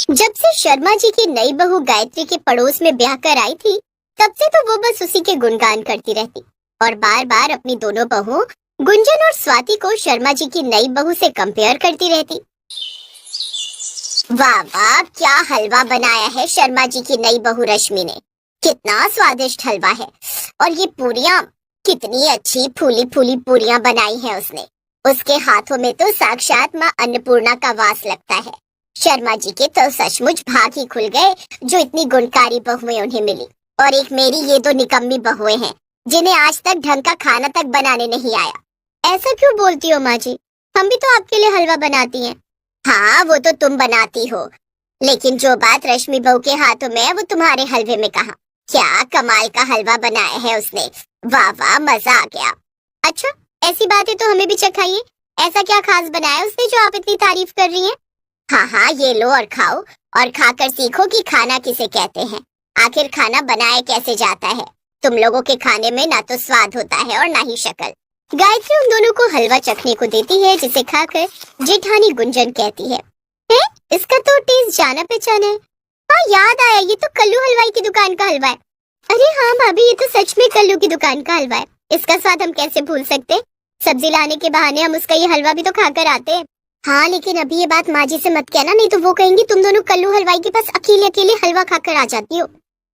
जब से शर्मा जी की नई बहू गायत्री के पड़ोस में ब्याह कर आई थी, तब से तो वो बस उसी के गुणगान करती रहती और बार बार अपनी दोनों बहुओं गुंजन और स्वाति को शर्मा जी की नई बहू से कंपेयर करती रहती। वाह वाह, क्या हलवा बनाया है शर्मा जी की नई बहू रश्मि ने। कितना स्वादिष्ट हलवा है। और ये पूरियां, कितनी अच्छी फूली फूली पूरियां बनाई है उसने। उसके हाथों में तो साक्षात माँ अन्नपूर्णा का वास लगता है। शर्मा जी के तो सचमुच भाग ही खुल गए जो इतनी गुणकारी बहुएं उन्हें मिली। और एक मेरी ये दो निकम्मी बहुएं हैं जिन्हें आज तक ढंग का खाना तक बनाने नहीं आया। ऐसा क्यों बोलती हो माँ जी? हम भी तो आपके लिए हलवा बनाती हैं। हाँ, वो तो तुम बनाती हो, लेकिन जो बात रश्मि बहू के हाथों में है वो तुम्हारे हलवे में कहाँ। क्या कमाल का हलवा बनाया है उसने। वाह वाह, मजा आ गया। अच्छा, ऐसी बात है तो हमें भी चखाइए। ऐसा क्या खास बनाया उसने जो आप इतनी तारीफ कर रही हैं? हाँ हाँ, ये लो और खाओ, और खाकर सीखो कि खाना किसे कहते हैं। आखिर खाना बनाया कैसे जाता है। तुम लोगों के खाने में ना तो स्वाद होता है और ना ही शक्ल। गायत्री उन दोनों को हलवा चखने को देती है, जिसे खाकर जेठानी गुंजन कहती है, इसका तो टेस्ट जाना पहचाना है। हाँ, याद आया, ये तो कल्लू हलवाई की दुकान का हलवा है। अरे हाँ भाभी, ये तो सच में कल्लू की दुकान का हलवा है। इसका स्वाद हम कैसे भूल सकते। सब्जी लाने के बहाने हम उसका ये हलवा भी तो खाकर आते हैं। हाँ, लेकिन अभी ये बात माँ जी से मत कहना, नहीं तो वो कहेंगी तुम दोनों कल्लू हलवाई के पास अकेले अकेले हलवा खाकर आ जाती हो।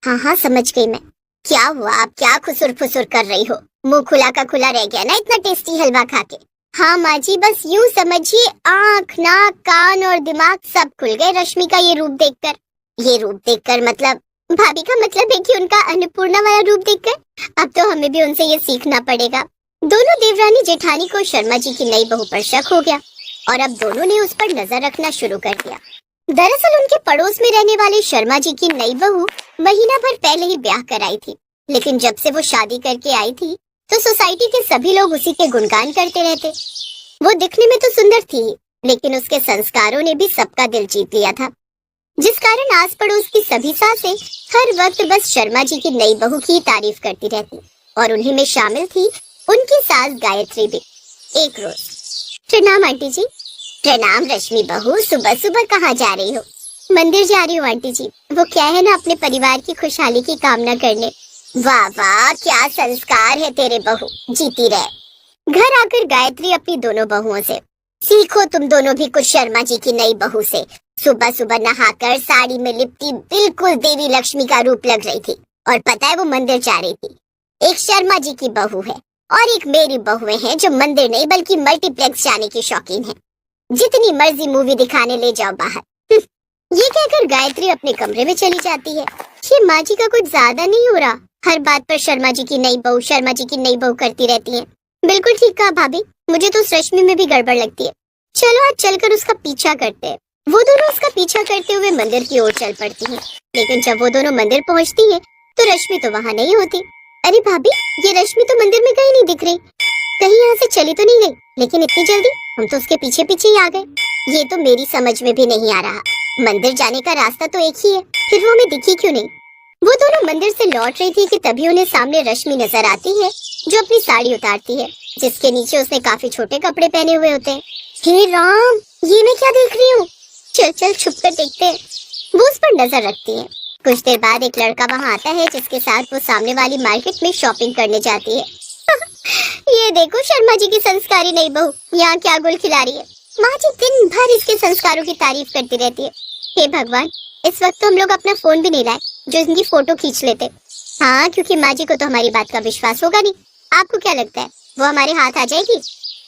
हाँ हाँ, समझ गई मैं। क्या हुआ, आप क्या खुसुर फुसुर कर रही हो? मुंह खुला का खुला रह गया ना इतना टेस्टी हलवा खा के। हाँ माँ जी, बस यूं समझिए, आँख नाक कान और दिमाग सब खुल गए रश्मि का ये रूप देखकर। ये रूप देखकर मतलब? भाभी का मतलब है कि उनका अन्नपूर्णा वाला रूप देखकर। अब तो हमें भी उनसे ये सीखना पड़ेगा। दोनों देवरानी जेठानी को शर्मा जी की नई बहू पर शक हो गया और अब दोनों ने उस पर नजर रखना शुरू कर दिया। दरअसल उनके पड़ोस में रहने वाले शर्मा जी की नई बहू महीना भर पहले ही ब्याह कर आई थी, लेकिन जब से वो शादी करके आई थी तो सोसाइटी के सभी लोग उसी के गुणगान करते रहते। वो दिखने में तो सुंदर थी, लेकिन उसके संस्कारों ने भी सबका दिल जीत लिया था, जिस कारण आस पड़ोस की सभी सासें हर वक्त बस शर्मा जी की नई बहू की तारीफ करती रहती, और उन्हीं में शामिल थी उनकी सास गायत्री भी। एक रोज, प्रणाम आंटी जी। प्रणाम रश्मि बहू, सुबह सुबह कहाँ जा रही हो? मंदिर जा रही हूँ आंटी जी। वो क्या है ना, अपने परिवार की खुशहाली की कामना करने। वाह वाह, क्या संस्कार है तेरे बहू, जीती रहे। घर आकर गायत्री अपनी दोनों बहुओं से, सीखो तुम दोनों भी कुछ शर्मा जी की नई बहू से। सुबह सुबह नहाकर साड़ी में लिपटी बिल्कुल देवी लक्ष्मी का रूप लग रही थी, और पता है वो मंदिर जा रही थी। एक शर्मा जी की बहू है और एक मेरी बहुएं हैं जो मंदिर नहीं बल्कि मल्टीप्लेक्स जाने की शौकीन है। जितनी मर्जी मूवी दिखाने ले जाओ बाहर। ये कहकर गायत्री अपने कमरे में चली जाती है। ये माँ जी का कुछ ज्यादा नहीं हो रहा? हर बात पर शर्मा जी की नई बहू, शर्मा जी की नई बहू करती रहती हैं। बिल्कुल ठीक कहा भाभी, मुझे तो उस रश्मि में भी गड़बड़ लगती है। चलो आज चलकर उसका पीछा करते हैं। वो दोनों उसका पीछा करते हुए मंदिर की ओर चल पड़ती हैं। लेकिन जब वो दोनों मंदिर पहुंचती हैं, तो रश्मि तो वहाँ नहीं होती। अरे भाभी, ये रश्मि तो मंदिर में कहीं नहीं दिख रही। कहीं यहाँ से चली तो नहीं गई? लेकिन इतनी जल्दी हम तो उसके पीछे पीछे ही आ गए। ये तो मेरी समझ में भी नहीं आ रहा। मंदिर जाने का रास्ता तो एक ही है, फिर वो हमें दिखी क्यों नहीं? वो दोनों मंदिर से लौट रही थी कि तभी उन्हें सामने रश्मि नजर आती है, जो अपनी साड़ी उतारती है, जिसके नीचे उसने काफी छोटे कपड़े पहने हुए होते हैं। हे राम, ये मैं क्या देख रही हूँ? चल चल छुप कर देखते हैं। वो उस पर नजर रखती है। कुछ देर बाद एक लड़का वहाँ आता है, जिसके साथ वो सामने वाली मार्केट में शॉपिंग करने जाती है। ये देखो शर्मा जी की संस्कारी नई बहू यहाँ क्या गुल खिला रही है। माँ जी दिन भर इसके संस्कारों की तारीफ करती रहती है। हे भगवान, इस वक्त तो हम लोग अपना फोन भी नहीं लाए जो इनकी फोटो खींच लेते। हाँ, क्योंकि माँ जी को तो हमारी बात का विश्वास होगा नहीं। आपको क्या लगता है वो हमारे हाथ आ जाएगी?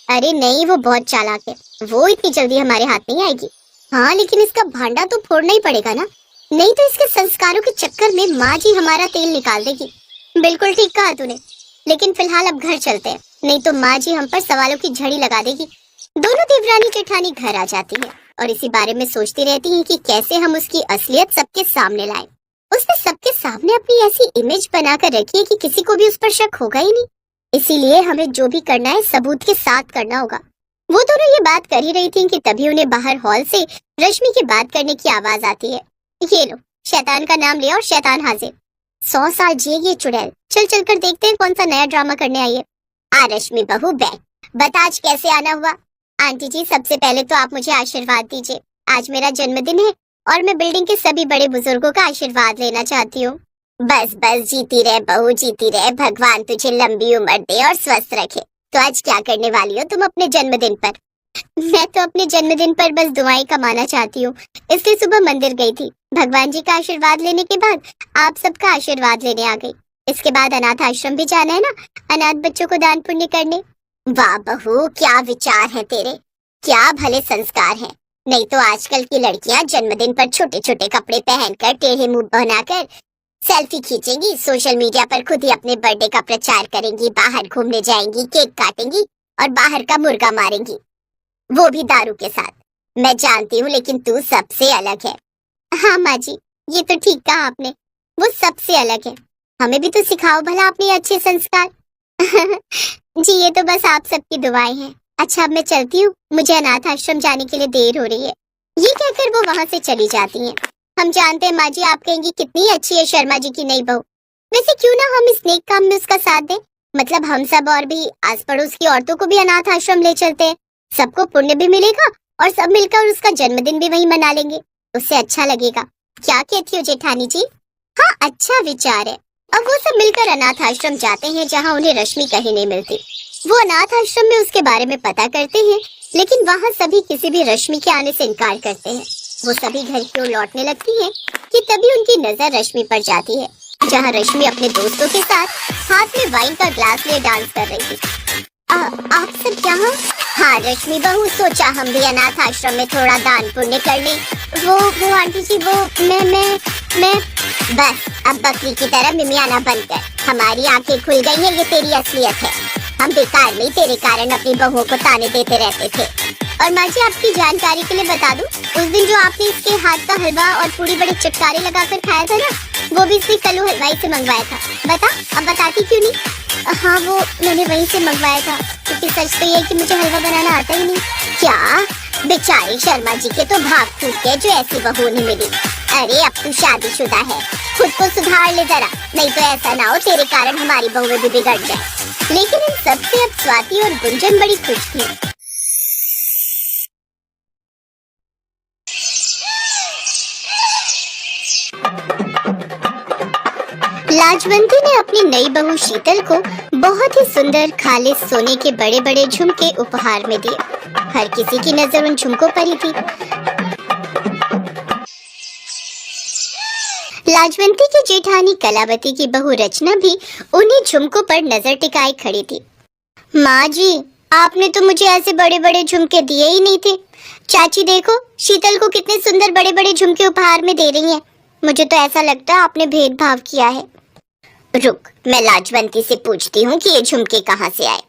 अरे नहीं, वो बहुत चालाक है, वो इतनी जल्दी हमारे हाथ नहीं आएगी। हाँ, लेकिन इसका भांडा तो फोड़ना ही पड़ेगा ना, नहीं तो इसके संस्कारों के चक्कर में माँ जी हमारा तेल निकाल देगी। बिल्कुल ठीक कहा तूने, लेकिन फिलहाल अब घर चलते हैं, नहीं तो माँ जी हम पर सवालों की झड़ी लगा देगी। दोनों देवरानी जेठानी घर आ जाती है और इसी बारे में सोचती रहती हैं कि कैसे हम उसकी असलियत सबके सामने लाएं। उसने सबके सामने अपनी ऐसी इमेज बनाकर रखी है कि किसी को भी उस पर शक होगा ही नहीं। इसीलिए हमें जो भी करना है सबूत के साथ करना होगा। वो दोनों ये बात कर ही रही थी कि तभी उन्हें बाहर हॉल से रश्मि की बात करने की आवाज आती है। ये लो, शैतान का नाम लिया और शैतान हाजिर। 100 साल जिए ये चुड़ैल। चल चल कर देखते हैं कौन सा नया ड्रामा करने आई है। आ रश्मि बहू बैठ, बता आज कैसे आना हुआ। आंटी जी, सबसे पहले तो आप मुझे आशीर्वाद दीजिए। आज मेरा जन्मदिन है और मैं बिल्डिंग के सभी बड़े बुजुर्गों का आशीर्वाद लेना चाहती हूँ। बस बस जीती रहे बहू, जीती रहे। भगवान तुझे लंबी उम्र दे और स्वस्थ रखे। तो आज क्या करने वाली हो तुम अपने जन्मदिन पर? मैं तो अपने जन्मदिन पर बस दुआएं कमाना चाहती हूँ, इसलिए सुबह मंदिर गई थी। भगवान जी का आशीर्वाद लेने के बाद आप सबका आशीर्वाद लेने आ गई। इसके बाद अनाथ आश्रम भी जाना है ना, अनाथ बच्चों को दान पुण्य करने। वाह बहू, क्या विचार है तेरे, क्या भले संस्कार हैं। नहीं तो आजकल की लड़कियां जन्मदिन पर छोटे छोटे कपड़े पहनकर टेढ़े मुंह बनाकर सेल्फी खींचेंगी, सोशल मीडिया पर खुद ही अपने बर्थडे का प्रचार करेंगी, बाहर घूमने जाएंगी, केक काटेंगी और बाहर का मुर्गा मारेंगी, वो भी दारू के साथ। मैं जानती हूँ, लेकिन तू सबसे अलग है। हाँ माँ जी, ये तो ठीक कहा आपने, वो सबसे अलग है। हमें भी तो सिखाओ भला अपने अच्छे संस्कार। जी ये तो बस आप सबकी दुआएं हैं। अच्छा अब मैं चलती हूँ, मुझे अनाथ आश्रम जाने के लिए देर हो रही है। ये कहकर वो वहाँ से चली जाती हैं। हम जानते हैं माँ जी, आप कहेंगी कितनी अच्छी है शर्मा जी की नई बहू। वैसे क्यों ना हम इस नेक काम में उसका साथ दें। मतलब हम सब और भी आस पड़ोस की औरतों को भी अनाथ आश्रम ले चलते हैं, सबको पुण्य भी मिलेगा और सब मिलकर उसका जन्मदिन भी वहीं मना लेंगे, उससे अच्छा लगेगा। क्या कहती हो जेठानी जी? हाँ अच्छा विचार है। अब वो सब मिलकर अनाथ आश्रम जाते हैं जहाँ उन्हें रश्मि कहीं नहीं मिलती। वो अनाथ आश्रम में उसके बारे में पता करते हैं, लेकिन वहाँ सभी किसी भी रश्मि के आने से इनकार करते हैं। वो सभी घर की ओर लौटने लगती हैं कि तभी उनकी नजर रश्मि पर जाती है, जहाँ रश्मि अपने दोस्तों के साथ हाथ में वाइन का ग्लास लिए डांस कर रही थी। आप सब यहाँ? हाँ रश्मि बहू, सोचा हम भी अनाथ आश्रम में थोड़ा दान पुण्य कर लें। वो आंटी जी, वो मैं बस अब बकरी की तरह मिमियाना बंद कर। हमारी आंखें खुल गई हैं, ये तेरी असलियत है। हम बेकार में तेरे कारण अपनी बहुओं को ताने देते रहते थे। और माँ जी आपकी जानकारी के लिए बता दूं, उस दिन जो आपने इसके हाथ का हलवा और पूरी बड़े चटकारे लगाकर खाया था ना, वो भी इसने कल्लू हलवाई से मंगवाया था। बता, अब बताती क्यों नहीं? हाँ वो मैंने वहीं से मंगवाया था, क्योंकि सच तो ये है कि मुझे हलवा बनाना आता ही नहीं। क्या? बेचारी शर्मा जी के तो भाग फूट गए जो ऐसी बहू नहीं मिली। अरे अब तू शादीशुदा है, खुद को सुधार ले जरा, नहीं तो ऐसा ना हो तेरे कारण हमारी बहुएं भी बिगड़ जाए। लेकिन इन सबसे अब स्वाति और गुंजन बड़ी खुश थी। लाजवंती ने अपनी नई बहू शीतल को बहुत ही सुंदर खालिस सोने के बड़े बड़े झुमके उपहार में दिए। हर किसी की नजर उन झुमकों पर ही थी। लाजवंती की जेठानी कलावती की बहू रचना भी उन्हीं झुमकों पर नजर टिकाए खड़ी थी। माँ जी, आपने तो मुझे ऐसे बड़े बड़े झुमके दिए ही नहीं थे। चाची देखो, शीतल को कितने सुंदर बड़े बड़े झुमके उपहार में दे रही हैं। मुझे तो ऐसा लगता है आपने भेदभाव किया है। रुक, मैं लाजवंती से पूछती हूँ कि ये झुमके कहाँ से आए।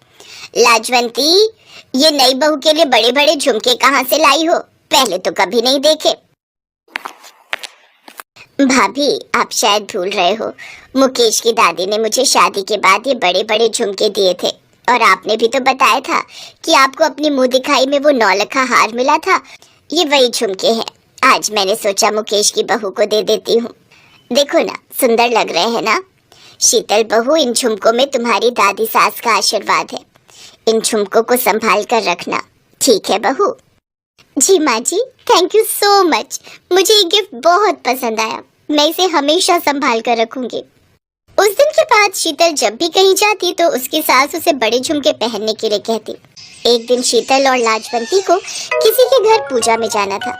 लाजवंती, ये नई बहू के लिए बड़े बड़े झुमके कहाँ से लाई हो? पहले तो कभी नहीं देखे। भाभी, आप शायद भूल रहे हो, मुकेश की दादी ने मुझे शादी के बाद ये बड़े बड़े झुमके दिए थे, और आपने भी तो बताया था कि आपको अपनी मुंह दिखाई में वो 9 का हार मिला था। ये वही झुमके हैं। आज मैंने सोचा मुकेश की बहू को दे देती हूँ। देखो ना, सुंदर लग रहे हैं ना? शीतल बहू, इन झुमकों में तुम्हारी दादी सास का आशीर्वाद है। इन झुमकों को संभाल कर रखना, ठीक है बहू? जी माँ जी, थैंक यू सो मच। मुझे ये गिफ्ट बहुत पसंद आया, मैं इसे हमेशा संभाल कर रखूंगी। उस दिन के बाद शीतल जब भी कहीं जाती तो उसकी सास उसे बड़े झुमके पहनने के लिए कहती। एक दिन शीतल और लाजवंती को किसी के घर पूजा में जाना था।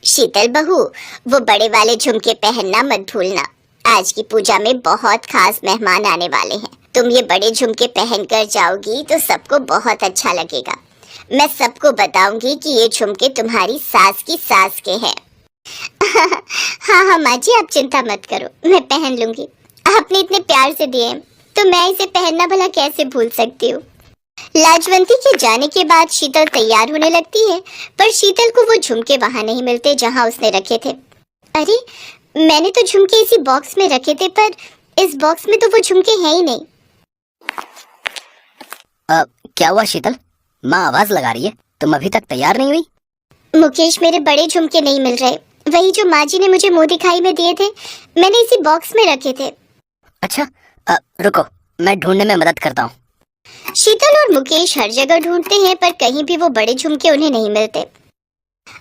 शीतल बहू, वो बड़े वाले झुमके पहनना मत भूलना। आज की पूजा में बहुत खास मेहमान आने वाले हैं। तुम ये बड़े झुमके पहन कर जाओगी तो सबको बहुत अच्छा लगेगा। मैं सबको बताऊंगी कि ये झुमके तुम्हारी सास की सास के हैं। हाँ हाँ माँ जी, आप चिंता मत करो, मैं पहन लूंगी। आपने इतने प्यार से दिए तो मैं इसे पहनना भला कैसे भूल सकती हूँ। लाजवंती के जाने के बाद शीतल तैयार होने लगती है, पर शीतल को वो झुमके वहाँ नहीं मिलते जहाँ उसने रखे थे। अरे, मैंने तो झुमके इसी बॉक्स में रखे थे, पर इस बॉक्स में तो वो झुमके हैं ही नहीं। क्या हुआ शीतल? माँ आवाज लगा रही है, तुम अभी तक तैयार नहीं हुई? मुकेश, मेरे बड़े झुमके नहीं मिल रहे, वही जो माँ जी ने मुझे मुंह दिखाई में दिए थे, मैंने इसी बॉक्स में रखे थे। अच्छा, रुको, मैं ढूंढने में मदद करता हूँ। शीतल और और मुकेश हर जगह ढूंढते हैं पर कहीं भी वो बड़े झुमके उन्हें नहीं मिलते।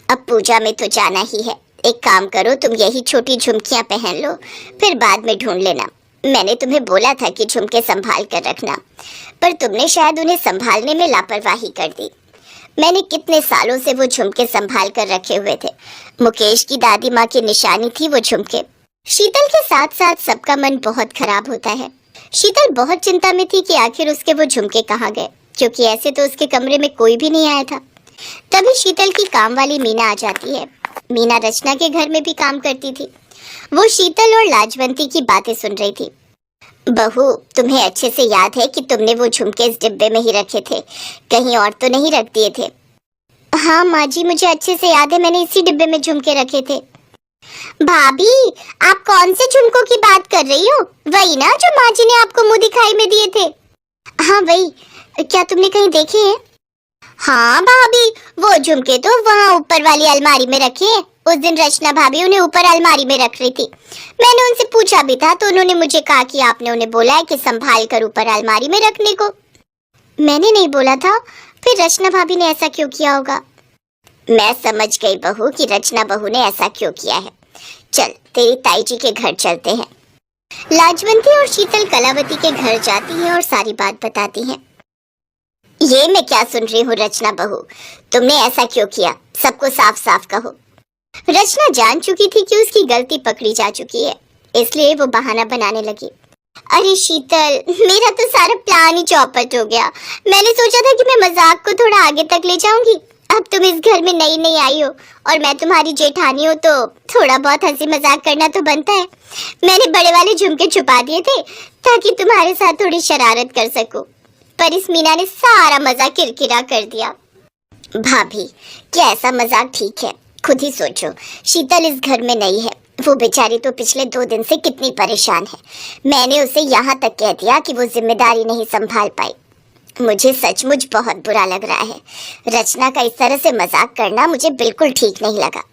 अब पूजा में तो जाना ही है, एक काम करो, तुम यही छोटी झुमकियां पहन लो, फिर बाद में ढूंढ लेना। मैंने तुम्हें बोला था कि झुमके संभाल कर रखना, पर तुमने शायद उन्हें संभालने में लापरवाही कर दी। मैंने कितने सालों से वो झुमके संभाल कर रखे हुए थे। मुकेश की दादी माँ की निशानी थी वो झुमके। शीतल के साथ साथ सबका मन बहुत खराब होता है। शीतल बहुत चिंता में थी कि आखिर उसके वो झुमके कहाँ गए, क्योंकि ऐसे तो उसके कमरे में कोई भी नहीं आया था। तभी शीतल की काम वाली मीना आ जाती है। मीना रचना के घर में भी काम करती थी। वो शीतल और लाजवंती की बातें सुन रही थी। बहू, तुम्हें अच्छे से याद है कि तुमने वो झुमके इस डिब्बे में ही रखे थे, कहीं और तो नहीं रख दिए थे? हाँ माँ जी, मुझे अच्छे से याद है, मैंने इसी डिब्बे में झुमके रखे थे। भाभी, आप कौन से झुमकों की बात कर रही हो? वही ना जो माँ जी ने आपको मुंह दिखाई में दिए थे? हाँ वही। क्या तुमने कहीं देखे हैं? हाँ भाभी, वो झुमके तो वहाँ ऊपर वाली अलमारी में रखे हैं। उस दिन रचना भाभी उन्हें ऊपर अलमारी में रख रही थी। मैंने उनसे पूछा भी था तो उन्होंने मुझे कहा कि आपने उन्हें बोला है कि संभाल कर ऊपर अलमारी में रखने को। मैंने नहीं बोला था, फिर रचना भाभी ने ऐसा क्यों किया होगा? मैं समझ गई बहू कि रचना बहू ने ऐसा क्यों किया है। चल, तेरी ताई जी के घर चलते हैं। लाजवंती और शीतल कलावती के घर जाती हैं और सारी बात बताती हैं। ये मैं क्या सुन रही हूँ रचना बहू, तुमने ऐसा क्यों किया? सबको साफ साफ कहो। रचना जान चुकी थी कि उसकी गलती पकड़ी जा चुकी है, इसलिए वो बहाना बनाने लगी। अरे शीतल, मेरा तो सारा प्लान ही चौपट हो गया। मैंने सोचा था कि मैं मजाक को थोड़ा आगे तक ले जाऊंगी। अब तुम इस घर में नई नई आई हो और मैं तुम्हारी जेठानी हूँ, तो थोड़ा बहुत हंसी मजाक करना तो बनता है। मैंने बड़े वाले झुमके छुपा दिए थे ताकि तुम्हारे साथ थोड़ी शरारत कर सकूं, पर इस मीना ने सारा मजाक किरकिरा कर दिया। भाभी, क्या ऐसा मजाक ठीक है? खुद ही सोचो, शीतल इस घर में नहीं है। वो बेचारी तो पिछले 2 दिन से कितनी परेशान है। मैंने उसे यहाँ तक कह दिया कि वो जिम्मेदारी नहीं संभाल पाई। मुझे सचमुच बहुत बुरा लग रहा है। रचना का इस तरह से मजाक करना मुझे बिल्कुल ठीक नहीं लगा।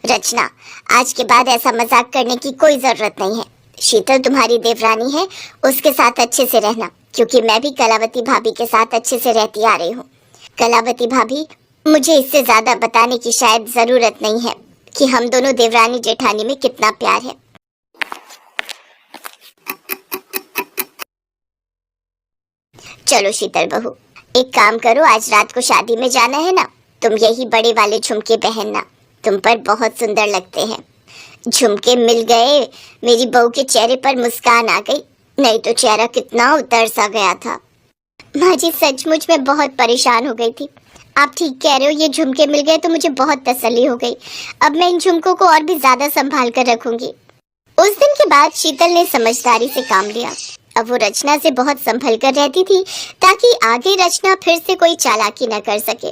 रचना, आज के बाद ऐसा मजाक करने की कोई जरूरत नहीं है। शीतल तुम्हारी देवरानी है, उसके साथ अच्छे से रहना, क्योंकि मैं भी कलावती भाभी के साथ अच्छे से रहती आ रही हूँ। कलावती भाभी, मुझे इससे ज्यादा बताने की शायद जरूरत नहीं है कि हम दोनों देवरानी जेठानी में कितना प्यार है। चलो शीतल बहू, एक काम करो, आज रात को शादी में जाना है ना, तुम यही बड़े वाले झुमके पहनना, तुम पर बहुत सुंदर लगते हैं। झुमके मिल गए, मेरी बहू के चेहरे पर मुस्कान आ गई, नहीं तो चेहरा कितना उतर सा गया था। माँ जी, सचमुच मैं बहुत परेशान हो गई थी। आप ठीक कह रहे हो, ये झुमके मिल गए तो मुझे बहुत तसल्ली हो गई। अब मैं इन झुमकों को और भी ज्यादा संभाल कर रखूंगी। उस दिन के बाद शीतल ने समझदारी से काम लिया। अब वो रचना से बहुत संभल कर रहती थी ताकि आगे रचना फिर से कोई चालाकी न कर सके।